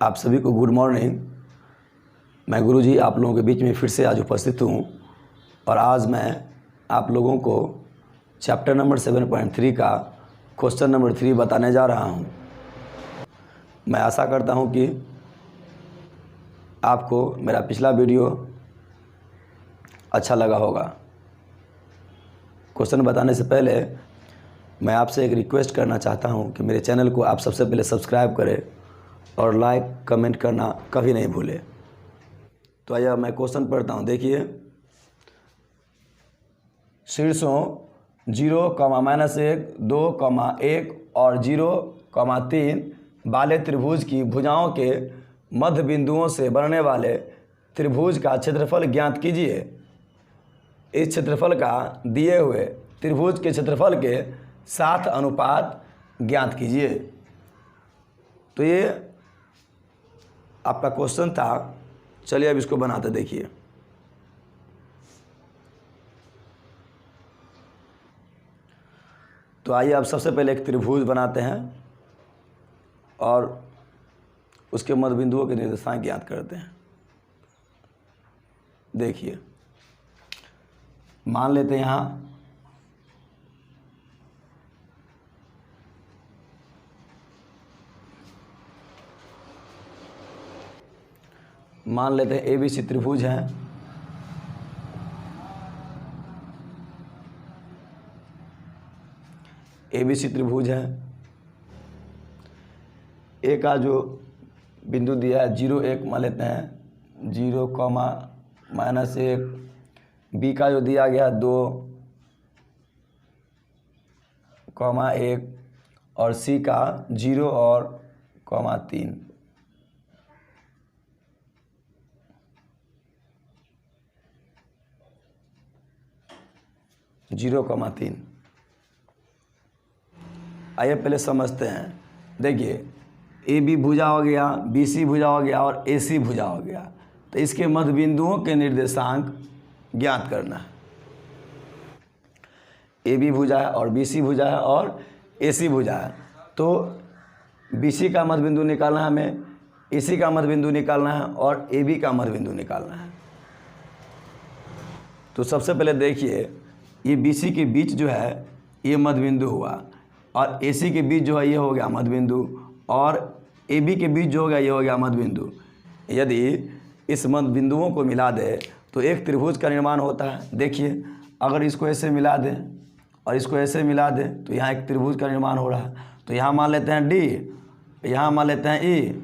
आप सभी को गुड मॉर्निंग। मैं गुरुजी आप लोगों के बीच में फिर से आज उपस्थित हूँ और आज मैं आप लोगों को चैप्टर नंबर 7.3 का क्वेश्चन नंबर 3 बताने जा रहा हूँ। मैं आशा करता हूँ कि आपको मेरा पिछला वीडियो अच्छा लगा होगा। क्वेश्चन बताने से पहले मैं आपसे एक रिक्वेस्ट करना चाहता हूँ कि मेरे चैनल को आप सबसे पहले सब्सक्राइब करें और लाइक कमेंट करना कभी नहीं भूलें। तो आइए मैं क्वेश्चन पढ़ता हूँ। देखिए, शीर्षों 0, -1, 2, 1 और 0, 3 वाले त्रिभुज की भुजाओं के मध्य बिंदुओं से बनने वाले त्रिभुज का क्षेत्रफल ज्ञात कीजिए। इस क्षेत्रफल का दिए हुए त्रिभुज के क्षेत्रफल के साथ अनुपात ज्ञात कीजिए। तो ये आपका क्वेश्चन था। चलिए अब इसको बनाते देखिए। तो आइए अब सबसे पहले एक त्रिभुज बनाते हैं और उसके मध्य बिंदुओं के निर्देशांक ज्ञात करते हैं। देखिए, मान लेते हैं मान लेते हैं ABC त्रिभुज है। ABC त्रिभुज है। ए का जो बिंदु दिया है 0, 1 मान लेते हैं 0, -1। बी का जो दिया गया 2, 1 और सी का 0 और 3। आइए पहले समझते हैं। देखिए, AB भुजा हो गया, BC भुजा हो गया और AC भुजा हो गया। तो इसके मध्य बिंदुओं के निर्देशांक ज्ञात करना है। AB भुजा है और BC भुजा है और AC भुजा है। तो BC का मध्य बिंदु निकालना है हमें, AC का मध्य बिंदु निकालना है और AB का मध्य बिंदु निकालना है। तो सबसे पहले देखिए, ये BC के बीच जो है ये मध्य बिंदु हुआ और AC के बीच जो है ये हो गया मध्य बिंदु और AB के बीच जो हो गया ये हो गया मध्य बिंदु। यदि इस मध्य बिंदुओं को मिला दे तो एक त्रिभुज का निर्माण होता है। देखिए, अगर इसको ऐसे मिला दें और इसको ऐसे मिला दें तो यहाँ एक त्रिभुज का निर्माण हो रहा है। तो यहाँ मान लेते हैं D, यहाँ मान लेते हैं E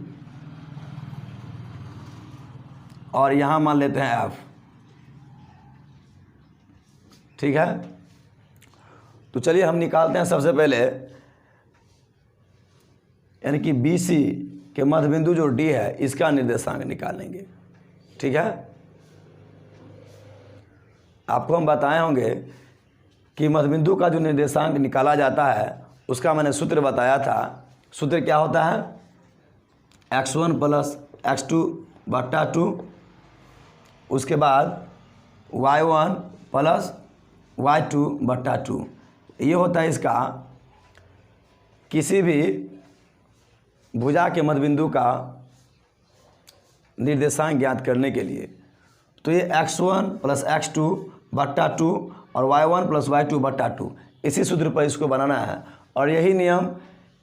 और यहाँ मान लेते हैं F। ठीक है, तो चलिए हम निकालते हैं सबसे पहले, यानी कि BC के मध्य बिंदु जो D है इसका निर्देशांक निकालेंगे। ठीक है, आपको हम बताए होंगे कि मध्य बिंदु का जो निर्देशांक निकाला जाता है उसका मैंने सूत्र बताया था। सूत्र क्या होता है? x1 + x2 बटा 2, उसके बाद y1 + y2 बटा 2। ये होता है इसका किसी भी भुजा के मध्य बिंदु का निर्देशांक ज्ञात करने के लिए। तो ये x1 + x2 बटा 2 और y1 + y2 बटा 2, इसी सूत्र पर इसको बनाना है। और यही नियम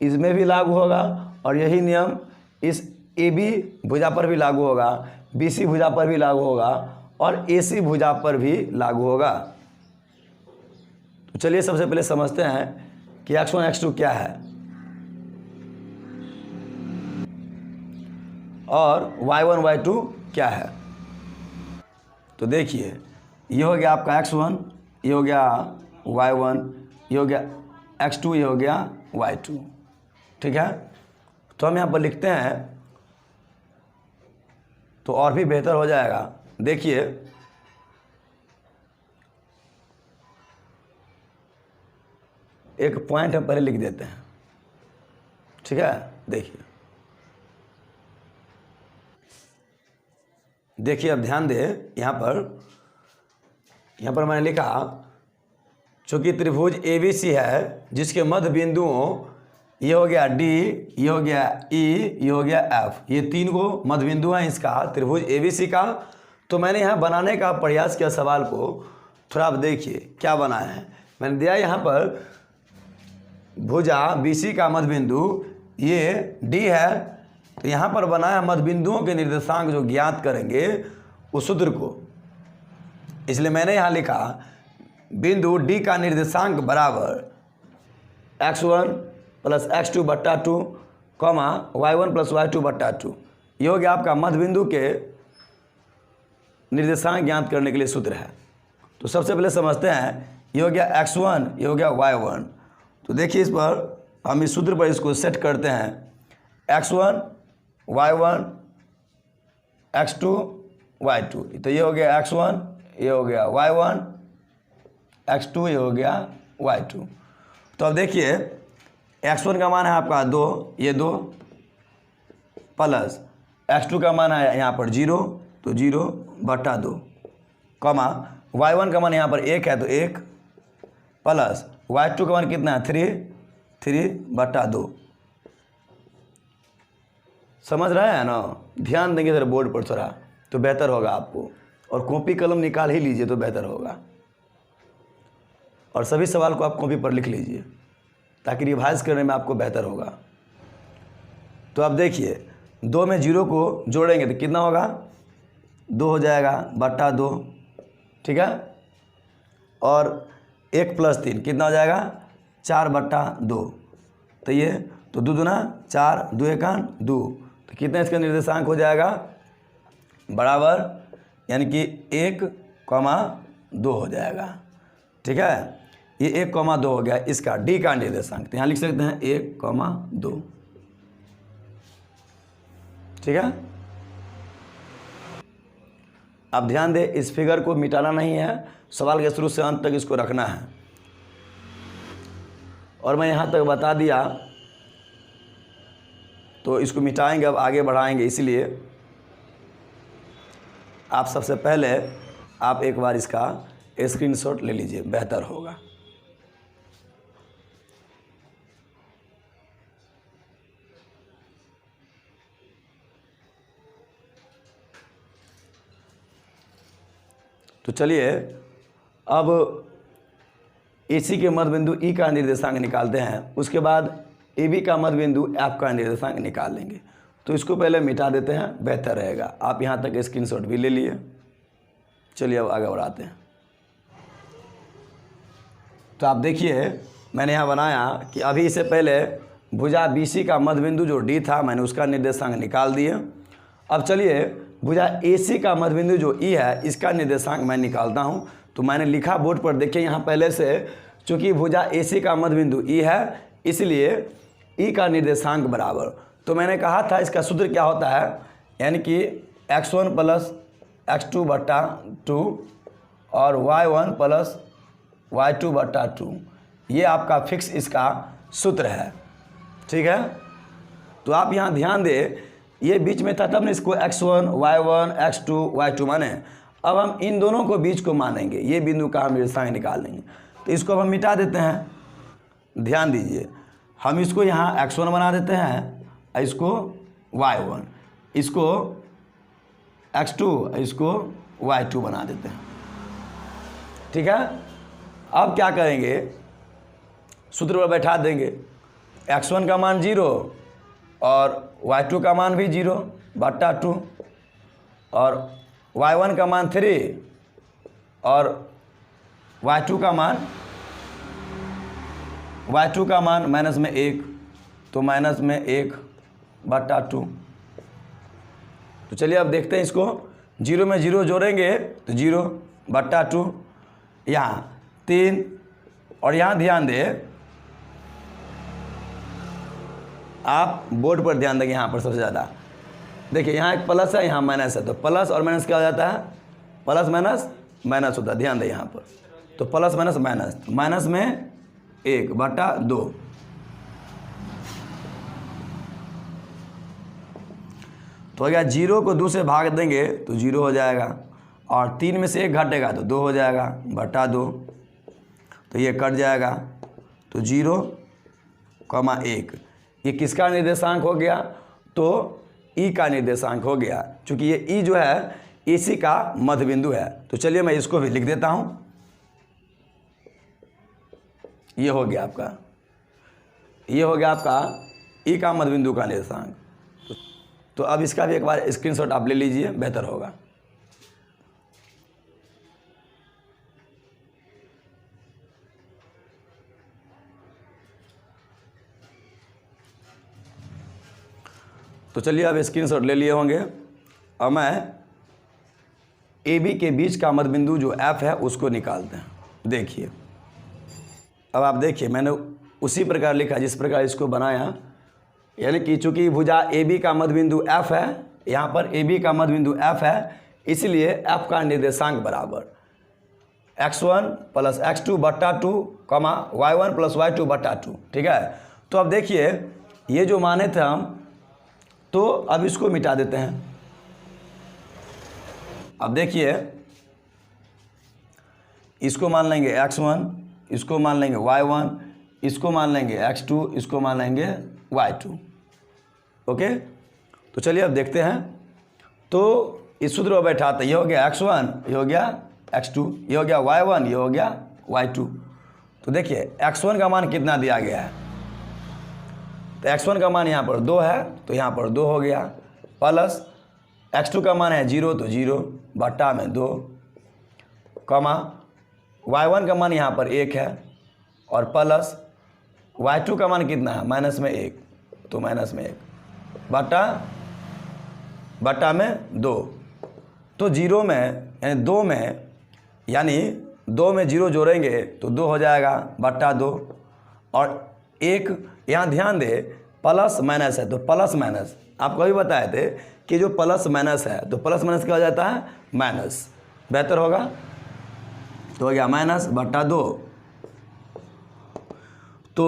इसमें भी लागू होगा और यही नियम इस AB भुजा पर भी लागू होगा, BC भुजा पर भी लागू होगा और AC भुजा पर भी लागू होगा। तो चलिए सबसे पहले समझते हैं कि x1 x2 क्या है और y1 y2 क्या है। तो देखिए, ये हो गया आपका x1, ये हो गया y1, ये हो गया x2, ये हो गया y2। ठीक है, तो हम यहाँ पर लिखते हैं तो और भी बेहतर हो जाएगा। देखिए, एक पॉइंट हम पहले लिख देते हैं। ठीक है, देखिए अब ध्यान दे, यहाँ पर मैंने लिखा, चूँकि त्रिभुज ABC है जिसके मध्य बिंदुओं ये हो गया डी, ये हो गया ई, ये हो गया एफ। ये 3 को मध्य बिंदु हैं इसका त्रिभुज ABC का। तो मैंने यहाँ बनाने का प्रयास किया सवाल को, थोड़ा आप देखिए क्या बनाया है। मैंने दिया यहाँ पर भुजा BC का मध्य बिंदु ये D है, तो यहाँ पर बनाया मध्य बिंदुओं के निर्देशांक जो ज्ञात करेंगे उस सूत्र को। इसलिए मैंने यहाँ लिखा बिंदु D का निर्देशांक बराबर x1 प्लस x2 बट्टा 2 कॉमा y1 प्लस y2 बट्टा 2। ये हो गया आपका मध्य बिंदु के निर्देशांक ज्ञात करने के लिए सूत्र है। तो सबसे पहले समझते हैं, ये हो गया x1, ये हो गया y1। तो देखिए इस पर हम इस सूत्र पर इसको सेट करते हैं, x1 y1 x2 y2। तो ये हो गया x1, ये हो गया y1 x2, ये हो गया y2। तो अब देखिए x1 का मान है आपका 2, ये 2 प्लस x2 का मान है यहाँ पर 0, तो 0 बटा 2 कॉमा y1 का मान यहाँ पर 1 है तो 1 प्लस y2 का मान कितना है 3 बटा 2। समझ रहे हैं ना? ध्यान देंगे सर बोर्ड पर थोड़ा तो बेहतर होगा आपको, और कॉपी कलम निकाल ही लीजिए तो बेहतर होगा, और सभी सवाल को आप कॉपी पर लिख लीजिए ताकि रिवाइज करने में आपको बेहतर होगा। तो अब देखिए 2 में 0 को जोड़ेंगे तो कितना होगा 2 हो जाएगा बट्टा 2, ठीक है। और 1 प्लस 3 कितना हो जाएगा 4 बट्टा 2। तो ये तो 2 दूना 4, 2 एकान 2, तो कितना इसका निर्देशांक हो जाएगा बराबर, यानी कि 1,2 हो जाएगा, ठीक है। ये 1,2 हो गया इसका डी का निर्देशांक। तो यहाँ लिख सकते हैं 1,2, ठीक है। अब ध्यान दें, इस फिगर को मिटाना नहीं है, सवाल के शुरू से अंत तक इसको रखना है। और मैं यहाँ तक बता दिया तो इसको मिटाएंगे, अब आगे बढ़ाएंगे। इसलिए आप सबसे पहले आप एक बार इसका स्क्रीनशॉट ले लीजिए, बेहतर होगा। तो चलिए अब AC के मध्य बिंदु E का निर्देशांक निकालते हैं, उसके बाद AB का मध्य बिंदु F का निर्देशांक निकाल लेंगे। तो इसको पहले मिटा देते हैं, बेहतर रहेगा। आप यहाँ तक स्क्रीनशॉट भी ले लिए। चलिए अब आगे बढ़ाते हैं। तो आप देखिए मैंने यहाँ बनाया कि अभी इससे पहले भुजा BC का मध्य बिंदु जो D था मैंने उसका निर्देशांक निकाल दिए। अब चलिए भुजा AC का मध्य बिंदु जो E है इसका निर्देशांक मैं निकालता हूँ। तो मैंने लिखा बोर्ड पर, देखिए यहाँ पहले से, चूँकि भुजा AC का मध्य बिंदु E है इसलिए E का निर्देशांक बराबर, तो मैंने कहा था इसका सूत्र क्या होता है, यानी कि x1 प्लस x2 बट्टा 2 और y1 प्लस y2 बट्टा 2। ये आपका फिक्स इसका सूत्र है, ठीक है। तो आप यहाँ ध्यान दें, ये बीच में था तब ना इसको x1 y1 x2 y2 माने। अब हम इन दोनों को बीच को मानेंगे, ये बिंदु का हम निर्देशांक निकाल लेंगे। तो इसको अब हम मिटा देते हैं। ध्यान दीजिए, हम इसको यहाँ x1 बना देते हैं, इसको y1, इसको x2, इसको y2 बना देते हैं, ठीक है। अब क्या करेंगे, सूत्र पर बैठा देंगे। x1 का मान 0 और y2 का मान भी 0 बट्टा 2 और y1 का मान 3 और y2 का मान माइनस में 1, तो माइनस में 1 बट्टा 2। तो चलिए अब देखते हैं इसको, 0 में 0 जोड़ेंगे तो 0 बट्टा 2, यहाँ 3, और यहाँ ध्यान दें, आप बोर्ड पर ध्यान देंगे। यहाँ पर सबसे ज़्यादा देखिए, यहाँ एक प्लस है, यहाँ माइनस है, तो प्लस और माइनस क्या हो जाता है, प्लस माइनस माइनस होता है। ध्यान दें यहाँ पर, तो प्लस माइनस माइनस, माइनस में 1 बटा 2। तो हो गया, 0 को 2 से भाग देंगे तो 0 हो जाएगा, और 3 में से 1 घटेगा तो 2 हो जाएगा बटा 2, तो ये कट जाएगा। तो 0, 1 ये किसका निर्देशांक हो गया, तो ई का निर्देशांक हो गया, क्योंकि ये ई जो है इसी का मध्य बिंदु है। तो चलिए मैं इसको भी लिख देता हूँ, ये हो गया आपका, ये हो गया आपका ई का मध्य बिंदु का निर्देशांक। तो अब इसका भी एक बार स्क्रीनशॉट आप ले लीजिए, बेहतर होगा। तो चलिए अब स्क्रीनशॉट ले लिए होंगे। अब मैं ए बी के बीच का मध्य बिंदु जो एफ है उसको निकालते हैं। देखिए, अब आप देखिए मैंने उसी प्रकार लिखा जिस प्रकार इसको बनाया, यानी कि चूंकि भुजा ए बी का मध्य बिंदु एफ है, यहाँ पर ए बी का मध्य बिंदु एफ है, इसलिए एफ का निर्देशांक बराबर x1 प्लस x2 बट्टा 2 कमा y1 प्लस y2 बट्टा 2। ठीक है, तो अब देखिए ये जो माने थे हम, तो अब इसको मिटा देते हैं। अब देखिए इसको मान लेंगे x1, इसको मान लेंगे y1, इसको मान लेंगे x2, इसको मान लेंगे y2। ओके, तो चलिए अब देखते हैं। तो इस सूत्र में बैठाते, ये हो गया x1, ये हो गया x2, ये हो गया y1, ये हो गया y2। तो देखिए x1 का मान कितना दिया गया है, तो x1 का मान यहाँ पर 2 है, तो यहाँ पर 2 हो गया, प्लस x2 का मान है 0, तो 0 बट्टा में 2 कमा y1 का मान यहाँ पर 1 है, और प्लस y2 का मान कितना है, माइनस में 1, तो माइनस में 1 बट्टा में 2। तो 0 में यानी 2 में, यानी 2 में 0 जोड़ेंगे तो 2 हो जाएगा बट्टा 2, और 1 यहाँ ध्यान दे प्लस माइनस है, तो प्लस माइनस आपको अभी बताए थे कि जो प्लस माइनस है तो प्लस माइनस क्या हो जाता है, माइनस, बेहतर होगा। तो हो गया माइनस बट्टा 2, तो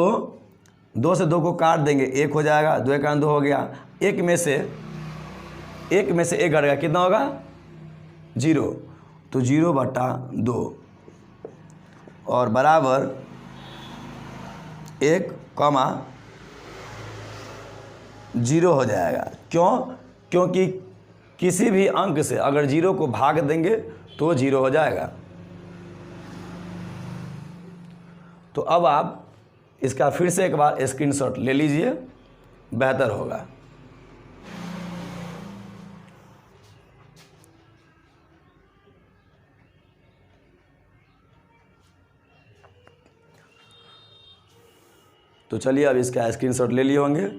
2 से 2 को काट देंगे, 1 हो जाएगा, 2 का 2 हो गया, 1 में से 1 घटेगा, कितना होगा 0, तो 0 बट्टा 2 और बराबर 1 कमा 0 हो जाएगा। क्यों, क्योंकि किसी भी अंक से अगर 0 को भाग देंगे तो 0 हो जाएगा। तो अब आप इसका फिर से एक बार स्क्रीनशॉट ले लीजिए, बेहतर होगा। तो चलिए अब इसका स्क्रीनशॉट ले लिए होंगे।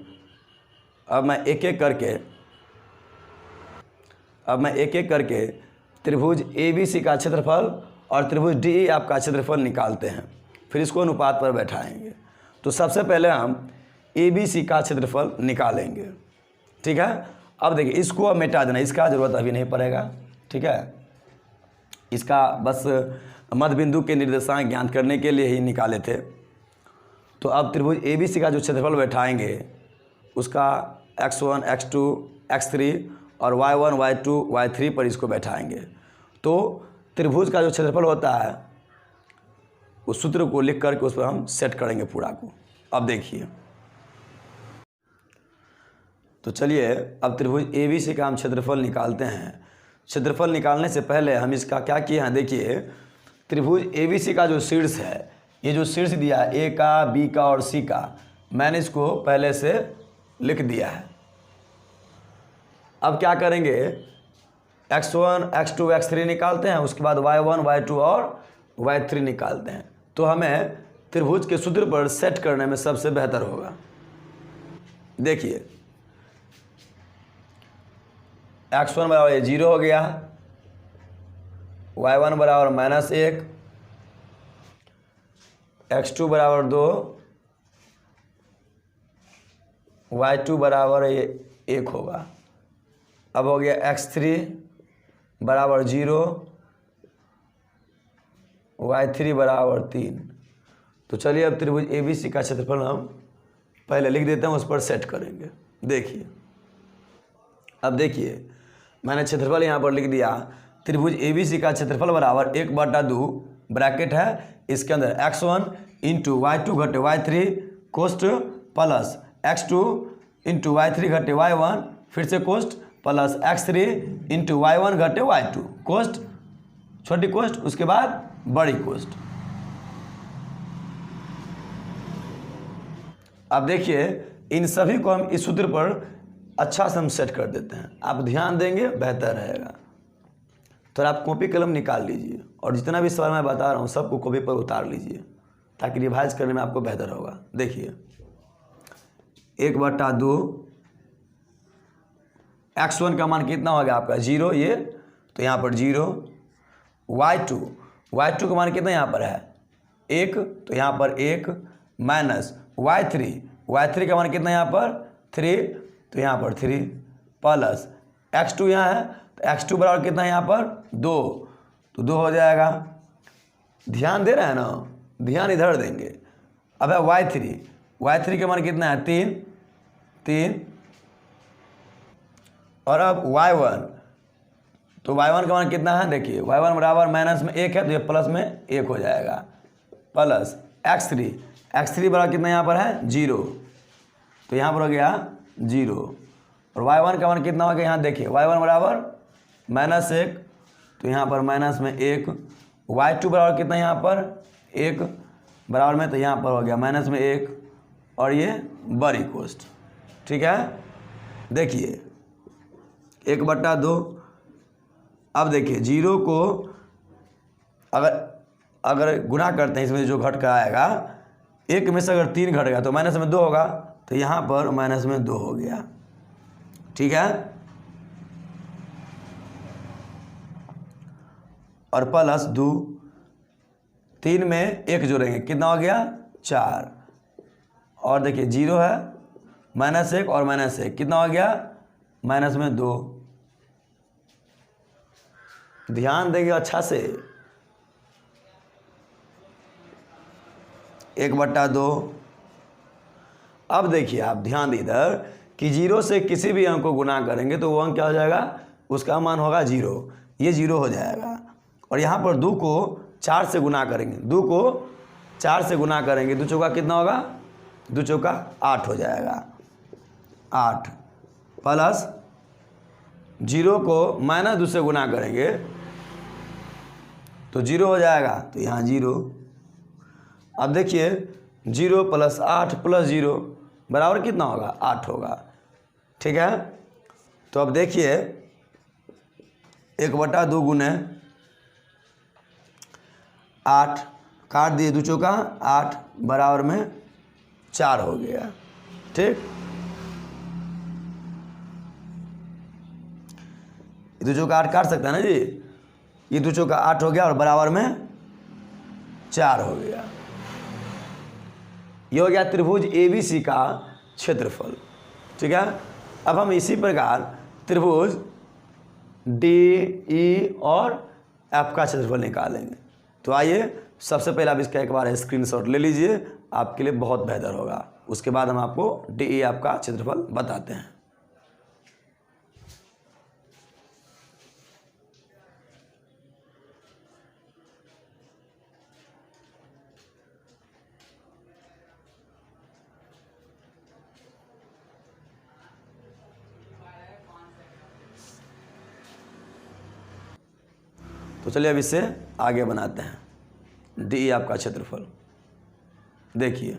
अब मैं एक एक करके त्रिभुज ABC का क्षेत्रफल और त्रिभुज DE आपका क्षेत्रफल निकालते हैं, फिर इसको अनुपात पर बैठाएंगे। तो सबसे पहले हम ABC का क्षेत्रफल निकालेंगे। ठीक है, अब देखिए इसको अब मिटा देना, इसका ज़रूरत अभी नहीं पड़ेगा। ठीक है, इसका बस मध्य बिंदु के निर्देशांक ज्ञात करने के लिए ही निकाले थे। तो अब त्रिभुज ABC का जो क्षेत्रफल बैठाएंगे उसका x1, x2, x3 और y1, y2, y3 पर इसको बैठाएंगे। तो त्रिभुज का जो क्षेत्रफल होता है उस सूत्र को लिख करके उस पर हम सेट करेंगे पूरा को। अब देखिए, तो चलिए अब त्रिभुज ABC का हम क्षेत्रफल निकालते हैं। क्षेत्रफल निकालने से पहले हम इसका क्या किए हैं, देखिए त्रिभुज ABC का जो शीर्ष है, ये जो शीर्ष दिया है A का, B का और C का, मैंने इसको पहले से लिख दिया है। अब क्या करेंगे, x1, x2, x3 निकालते हैं, उसके बाद y1, y2 और y3 निकालते हैं। तो हमें त्रिभुज के सूत्र पर सेट करने में सबसे बेहतर होगा। देखिए x1 बराबर 0 हो गया, y1 बराबर -1, x2 बराबर 2, y2 बराबर 1 होगा। अब हो गया x3 बराबर 0, y3 बराबर 3। तो चलिए अब त्रिभुज ABC का क्षेत्रफल हम पहले लिख देते हैं, उस पर सेट करेंगे। देखिए, अब देखिए मैंने क्षेत्रफल यहाँ पर लिख दिया, त्रिभुज ABC का क्षेत्रफल बराबर 1/2 ब्रैकेट है, इसके अंदर x1 इंटू y2 घटे y3 कोष्ट plus x2 into y3 घटे y1, फिर से कोष्ट प्लस x3 इंटू y1 घटे y2, कोष्ट छोटी कोष्ट, उसके बाद बड़ी कोष्ट। अब देखिए इन सभी को हम इस सूत्र पर अच्छा से हम सेट कर देते हैं। आप ध्यान देंगे बेहतर रहेगा। तो आप कॉपी कलम निकाल लीजिए और जितना भी सवाल मैं बता रहा हूँ सबको कॉपी पर उतार लीजिए ताकि रिवाइज करने में आपको बेहतर होगा। देखिए 1/2 x1 का मान कितना हो गया आपका 0, ये तो यहाँ पर 0। y2 का मान कितना यहाँ पर है 1, तो यहाँ पर 1 माइनस y3 का मान कितना यहाँ पर 3, तो यहाँ पर 3 प्लस x2 यहाँ है तो x2 बराबर कितना है यहाँ पर 2, तो 2 हो जाएगा। ध्यान दे रहे हैं ना, ध्यान इधर देंगे। अब है y3 का मान कितना है 3 और अब y1, तो y1 का मान कितना है देखिए y1 बराबर माइनस में 1 है तो ये प्लस में 1 हो जाएगा, प्लस x3 बराबर कितना यहाँ पर है 0, तो यहाँ पर हो गया 0 और y1 का मान कितना हो गया यहाँ देखिए y1 बराबर -1, तो यहाँ पर माइनस में 1, y2 बराबर कितना यहाँ पर 1 बराबर में, तो यहाँ पर हो गया माइनस में 1 और ये बड़ी कोष्ट। ठीक है, देखिए 1/2। अब देखिए 0 को अगर गुना करते हैं इसमें जो घट कर आएगा 1 में से अगर 3 घट गया तो माइनस में 2 होगा, तो यहाँ पर माइनस में 2 हो गया। ठीक है, और प्लस 2, 3 में 1 जोड़ेंगे कितना हो गया 4, और देखिए 0 है -1 और -1 कितना हो गया माइनस में 2। ध्यान देंगे अच्छा से। 1/2। अब देखिए आप ध्यान इधर कि 0 से किसी भी अंक को गुना करेंगे तो वो अंक क्या हो जाएगा, उसका मान होगा 0, ये 0 हो जाएगा। और यहाँ पर 2 को 4 से गुना करेंगे, 2 को 4 से गुना करेंगे, 2 चौका कितना होगा 2 चौका 8 हो जाएगा, 8 प्लस 0 को -2 से गुना करेंगे तो 0 हो जाएगा, तो यहाँ 0। अब देखिए 0 + 8 + 0 बराबर कितना होगा 8 होगा। ठीक है, तो अब देखिए 1/2 गुने 8 काट दिए, 2 चौका 8 बराबर में 4 हो गया। ठीक, 2 चौका 8 काट सकता है ना जी, ये 2 चौका 8 हो गया और बराबर में 4 हो गया। ये हो गया त्रिभुज ABC का क्षेत्रफल। ठीक है, अब हम इसी प्रकार त्रिभुज DE और F का क्षेत्रफल निकालेंगे। तो आइए सबसे पहले आप इसका एक बार स्क्रीनशॉट ले लीजिए, आपके लिए बहुत बेहतर होगा। उसके बाद हम आपको DE F का क्षेत्रफल बताते हैं। तो चलिए अब इससे आगे बनाते हैं DE आपका क्षेत्रफल। देखिए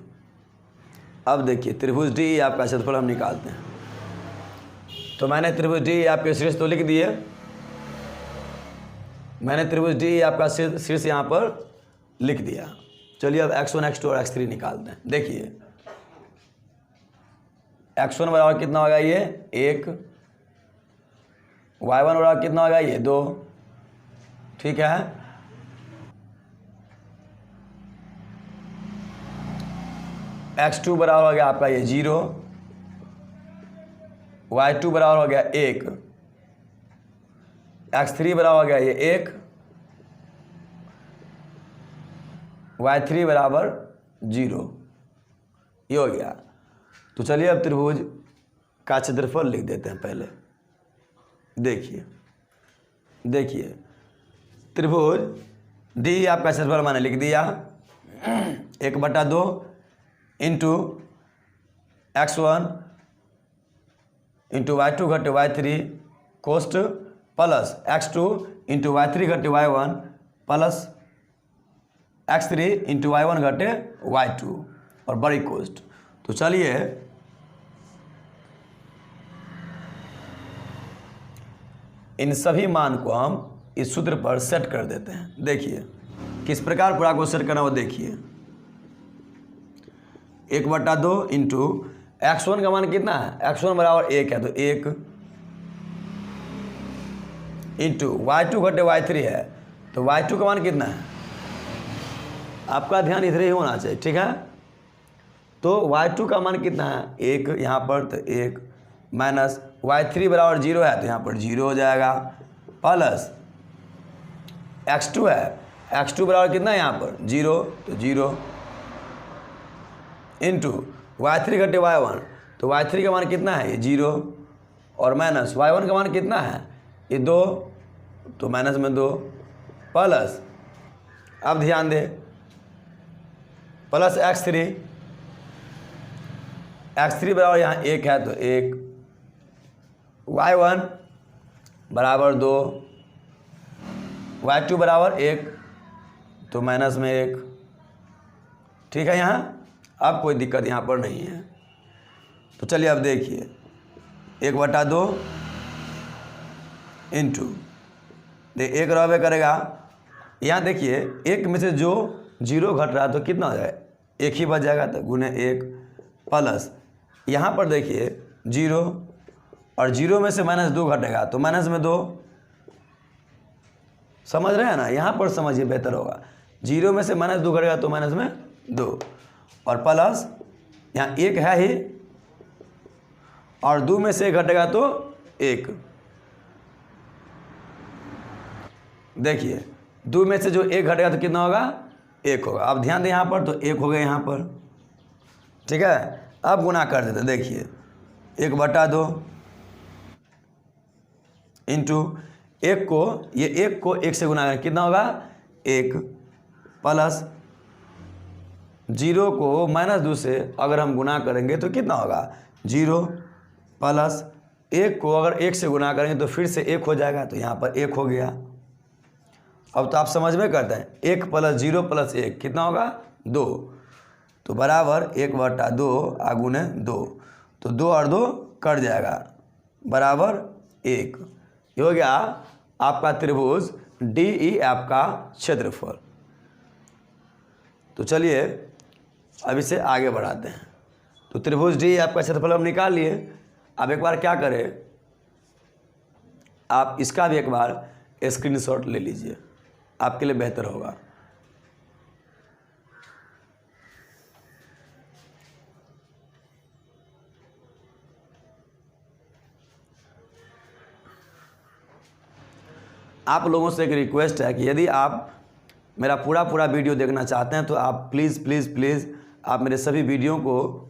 अब देखिए त्रिभुज DE आपका क्षेत्रफल हम निकालते हैं। तो मैंने त्रिभुज DE आपके शीर्ष तो लिख दिए, मैंने त्रिभुज DE आपका शीर्ष यहाँ पर लिख दिया। चलिए अब x1 x2 और x3 निकालते हैं। देखिए x1 बराबर कितना होगा ये 1, y1 बराबर कितना होगा ये 2। ठीक है, x2 बराबर हो गया आपका ये 0, y2 बराबर हो गया 1, x3 बराबर हो गया ये 1, y3 बराबर 0। ये हो गया। तो चलिए अब त्रिभुज का क्षेत्रफल लिख देते हैं पहले। देखिए त्रिभुज DE आपका क्षेत्रफल मैंने लिख दिया 1/2 इंटू x1 इंटू y2 घटे y3 coast plus x2 into y3 घटे y1 plus x3 into y1 घटे y2 और बड़ी कोस्ट। तो चलिए इन सभी मान को हम इस सूत्र पर सेट कर देते हैं। देखिए किस प्रकार पूरा को सेट करना वो देखिए। 1/2 इंटू x1 का मान कितना है, x1 बराबर 1 है तो 1 इंटू y2 घटे y3 है तो y2 का मान कितना है, आपका ध्यान इधर ही होना चाहिए, ठीक है। तो y2 का मान कितना है 1 यहाँ पर, तो 1 माइनस y3 बराबर 0 है तो यहाँ पर 0 हो जाएगा, प्लस x2 है, x2 बराबर कितना है यहाँ पर 0 तो 0 इंटू y3 घटे y1 तो y3 का मान कितना है ये 0 और माइनस y1 का मान कितना है ये 2 तो माइनस में 2 प्लस, अब ध्यान दे, प्लस x3 बराबर यहाँ 1 है तो 1 y1 बराबर 2 y2 बराबर 1 तो माइनस में 1, ठीक है। यहाँ अब कोई दिक्कत यहाँ पर नहीं है। तो चलिए अब देखिए 1/2 इंटू एक रहबे करेगा, यहाँ देखिए एक में से जो 0 घट रहा है तो कितना हो जाएगा, 1 ही बच जाएगा तो गुने 1 प्लस यहाँ पर देखिए 0 और 0 में से -2 घटेगा तो माइनस में 2, समझ रहे हैं ना, यहाँ पर समझिए बेहतर होगा। 0 में से -2 घटेगा तो माइनस में 2 और प्लस यहाँ 1 है ही और 2 में से 1 घटेगा तो 1, देखिए 2 में से जो 1 घटेगा तो कितना होगा 1 होगा। अब ध्यान दें यहाँ पर तो 1 हो गया यहाँ पर, ठीक है। अब गुना कर देते, देखिए 1/2 इंटू 1 को, ये 1 को 1 से गुना करें कितना होगा 1 प्लस 0 को -2 से अगर हम गुना करेंगे तो कितना होगा 0 प्लस 1 को अगर 1 से गुना करेंगे तो फिर से 1 हो जाएगा तो यहाँ पर 1 हो गया। अब तो आप समझ में करते हैं 1 प्लस 0 प्लस 1 कितना होगा 2 तो बराबर 1/2 आगुने 2 तो 2 और 2 कट जाएगा बराबर 1। ये हो गया आपका त्रिभुज DEF का क्षेत्रफल। तो चलिए अब इसे आगे बढ़ाते हैं। तो त्रिभुज DEF का क्षेत्रफल हम निकाल लिए। अब एक बार क्या करें, आप इसका भी एक बार स्क्रीनशॉट ले लीजिए, आपके लिए बेहतर होगा। आप लोगों से एक रिक्वेस्ट है कि यदि आप मेरा पूरा वीडियो देखना चाहते हैं तो आप प्लीज़ आप मेरे सभी वीडियो को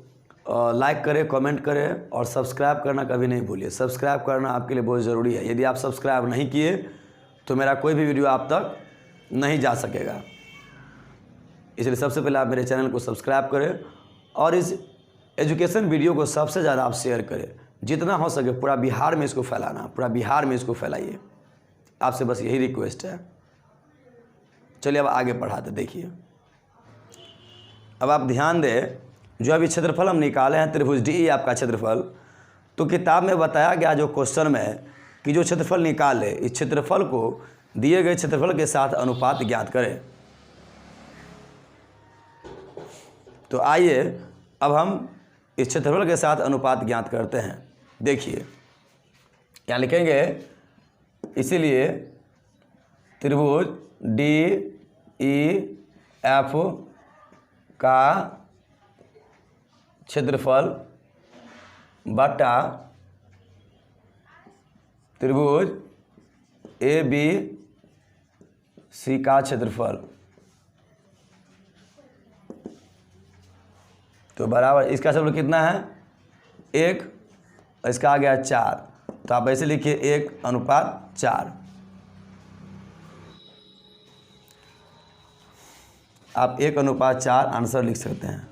लाइक करें, कमेंट करें और सब्सक्राइब करना कभी नहीं भूलिए। सब्सक्राइब करना आपके लिए बहुत ज़रूरी है। यदि आप सब्सक्राइब नहीं किए तो मेरा कोई भी वीडियो आप तक नहीं जा सकेगा। इसलिए सबसे पहले आप मेरे चैनल को सब्सक्राइब करें और इस एजुकेशन वीडियो को सबसे ज़्यादा आप शेयर करें, जितना हो सके पूरा बिहार में इसको फैलाना, पूरा बिहार में इसको फैलाइए। आपसे बस यही रिक्वेस्ट है। चलिए अब आगे बढ़ाते, देखिए अब आप ध्यान दें, जो अभी क्षेत्रफल हम निकाले हैं त्रिभुज DEF का क्षेत्रफल, तो किताब में बताया गया जो क्वेश्चन में कि जो क्षेत्रफल निकाले इस क्षेत्रफल को दिए गए क्षेत्रफल के साथ अनुपात ज्ञात करें। तो आइए अब हम इस क्षेत्रफल के साथ अनुपात ज्ञात करते हैं। देखिए क्या लिखेंगे, इसीलिए त्रिभुज DEF का क्षेत्रफल बटा त्रिभुज ABC का क्षेत्रफल, तो बराबर इसका क्षेत्रफल कितना है 1, इसका आ गया 4, तो आप ऐसे लिखिए 1:4। आप 1:4 आंसर लिख सकते हैं।